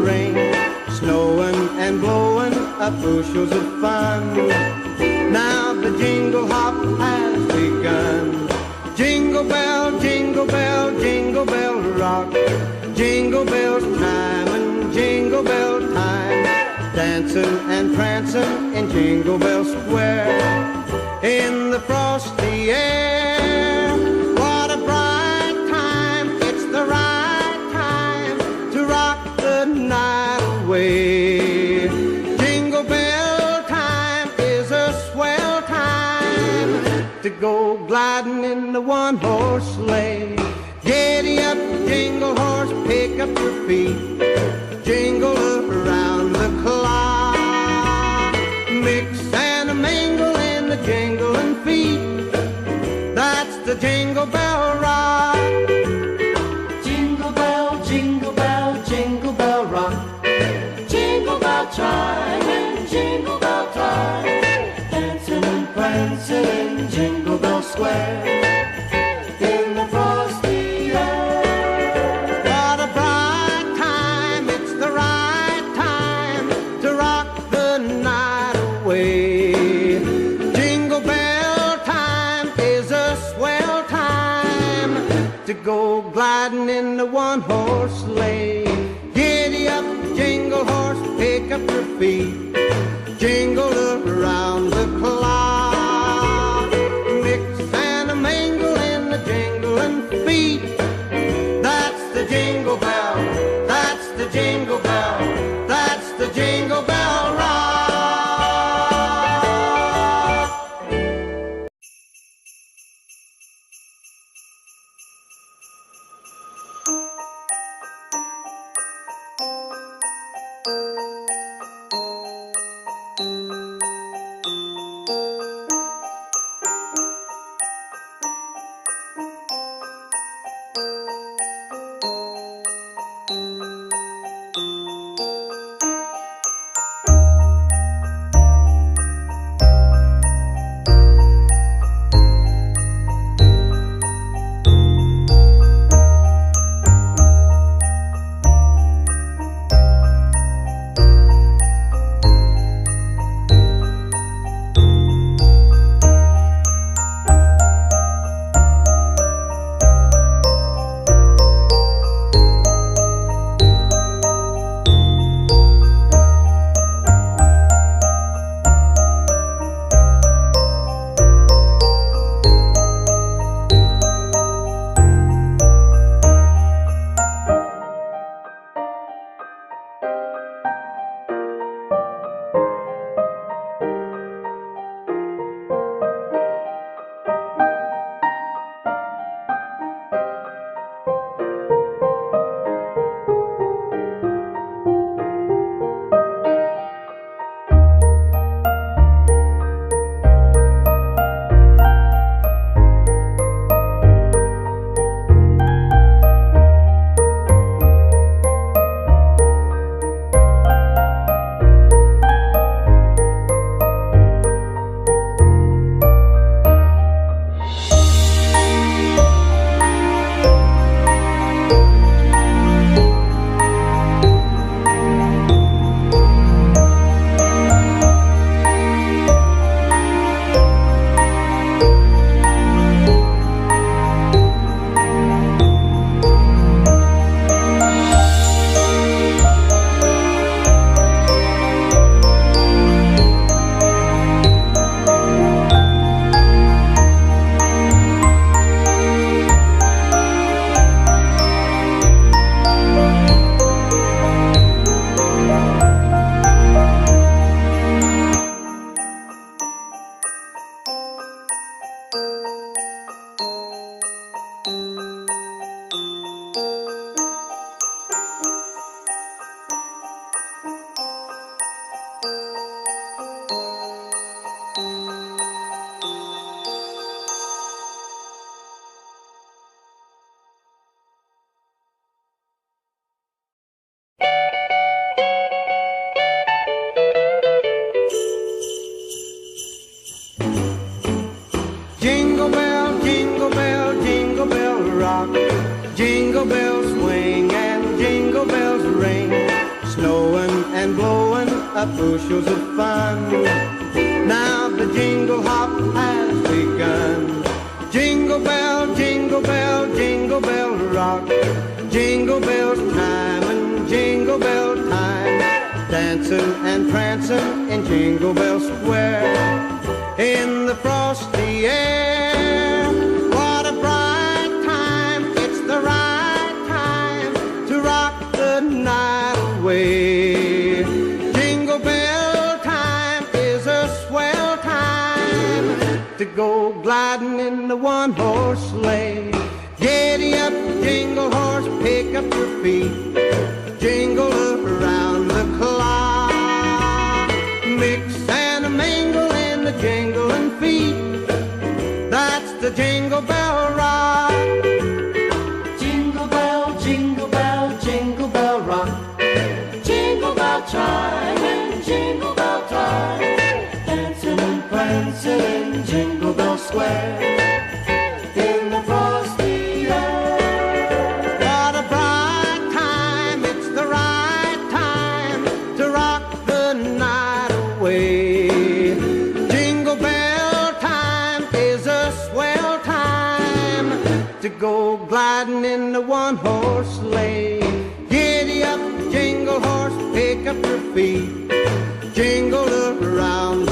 rain, snowing and blowing up bushels of fun. Now the jingle hop has begun. Jingle bell, jingle bell, jingle bell rock. Jingle bells time and jingle bell time. Dancing and prancing in Jingle Bell Square. In the frosty air, what a bright time. It's the right time to rock the night away. Jingle bell time is a swell time to go gliding in the one-horse sleigh. Giddy up, jingle horse, pick up your feet. Jingle around the clock. Mix and a mingle in the jingling feet. That's the Jingle Bell Rock. Jingle bell, jingle bell, jingle bell rock. Jingle bell chime and jingle bell time. Dancing and prancing in Jingle Bell Square. In the frosty air. What a bright time, it's the right time to rock the night away. Jingle bell time is a swell time to go gliding in the one-horse sleigh. Giddy up, jingle horse, pick up your feet. Jingle around the clock. Mix and a mingle in the jingling feet. That's the jingle bell, that's the jingle bell, that's the Jingle Bell Rock. and blowing up bushels of fun. Now the jingle hop has begun. Jingle bell, jingle bell, jingle bell rock. Jingle bells time and jingle bell time. Dancing and prancing in Jingle Bell Square. In the frosty air, what a bright time. It's the right time to rock the night away. Jingle bell time is a swell time to go gliding in the one-horse sleigh. Giddy up, jingle horse, pick up your feet. Jingle around the clock. Mix and a mingle in the jingling feet. That's the Jingle Bell Rock. Jingle bell, jingle bell, jingle bell rock. Jingle bell chime and jingle bell time. Dancing and prancing in Jingle Bell Square. In the frosty air. What a bright time, it's the right time to rock the night away. Jingle bell time is a swell time to go gliding in the one-horse sleigh. Giddy up, jingle horse, pick up your feet. Jingle around